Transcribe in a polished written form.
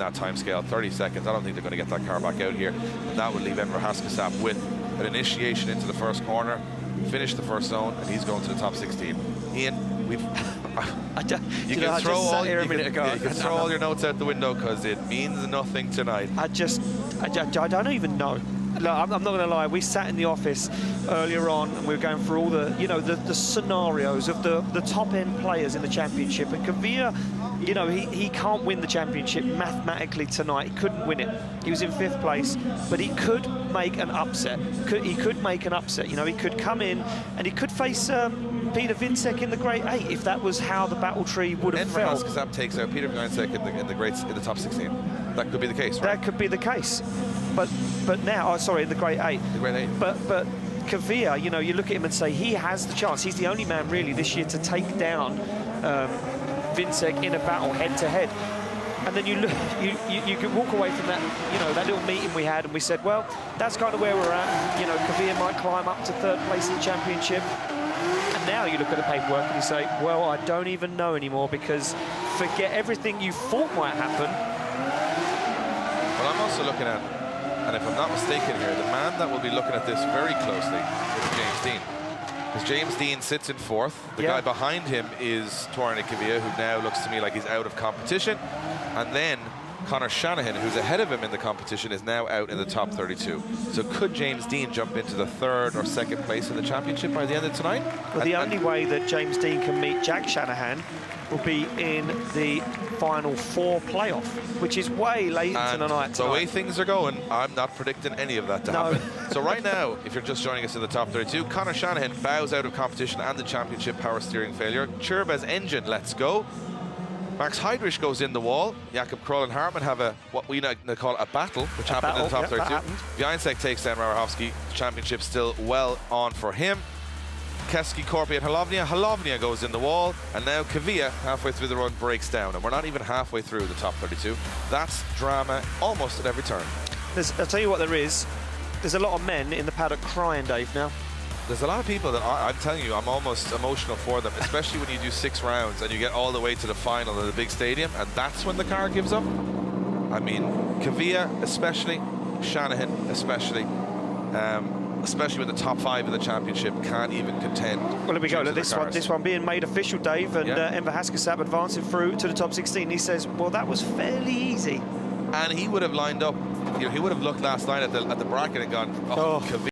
that time scale, 30 seconds. I don't think they're going to get that car back out here. And that would leave Enver Haskasap with an initiation into the first corner, finish the first zone, and he's going to the top 16. Ian, we've... you can throw all your notes out the window because it means nothing tonight. I don't even know. Look, I'm not going to lie. We sat in the office earlier on and we were going through all the, the scenarios of the top-end players in the championship. And Kavir, he can't win the championship mathematically tonight. He couldn't win it. He was in 5th place, but he could make an upset. He could make an upset. He could come in and he could face Peter Vincek in the Great 8 if that was how the battle tree would have felt. Enver Haskasap takes out Peter Vincek in the top 16. That could be the case, right? That could be the case. But now, in the Great 8. The Great 8. But Kavir, you look at him and say he has the chance. He's the only man really this year to take down Vincek in a battle head-to-head. And then you can walk away from that, that little meeting we had, and we said, well, that's kind of where we're at. Kavir might climb up to 3rd place in the championship. And now you look at the paperwork and you say, well, I don't even know anymore, because forget everything you thought might happen. Well, I'm also looking at, and if I'm not mistaken here, the man that will be looking at this very closely is James Dean. Because James Dean sits in 4th. The guy behind him is Twarney Kavir, who now looks to me like he's out of competition. And then Conor Shanahan, who's ahead of him in the competition, is now out in the top 32. So could James Dean jump into the 3rd or 2nd place in the championship by the end of tonight? Well, the only way that James Dean can meet Jack Shanahan will be in the final 4 playoff, which is way late into the night tonight. The way things are going, I'm not predicting any of that to happen. So right now, if you're just joining us in the top 32, Conor Shanahan bows out of competition and the championship power steering failure. Churba's engine lets go. Max Heidrich goes in the wall. Jakob Kroll and Hartmann have what we now call a battle, which happened in the top 32. Viansek takes down Rarohovsky. The championship still well on for him. Keski, Korpi and Halovnia goes in the wall, and now Kavir, halfway through the run, breaks down, and we're not even halfway through the top 32. That's drama almost at every turn. I'll tell you what there is. There's a lot of men in the paddock crying, Dave, now. There's a lot of people that I'm telling you, I'm almost emotional for them, especially when you do 6 rounds and you get all the way to the final of the big stadium, and that's when the car gives up. I mean, Kavir especially, Shanahan especially, especially with the top 5 in the championship, can't even contend. Well, here we go. Look, this one being made official, Dave, and Enver Haskasap advancing through to the top 16. He says, well, that was fairly easy. And he would have lined up, he would have looked last night at the bracket and gone, oh. Kavir.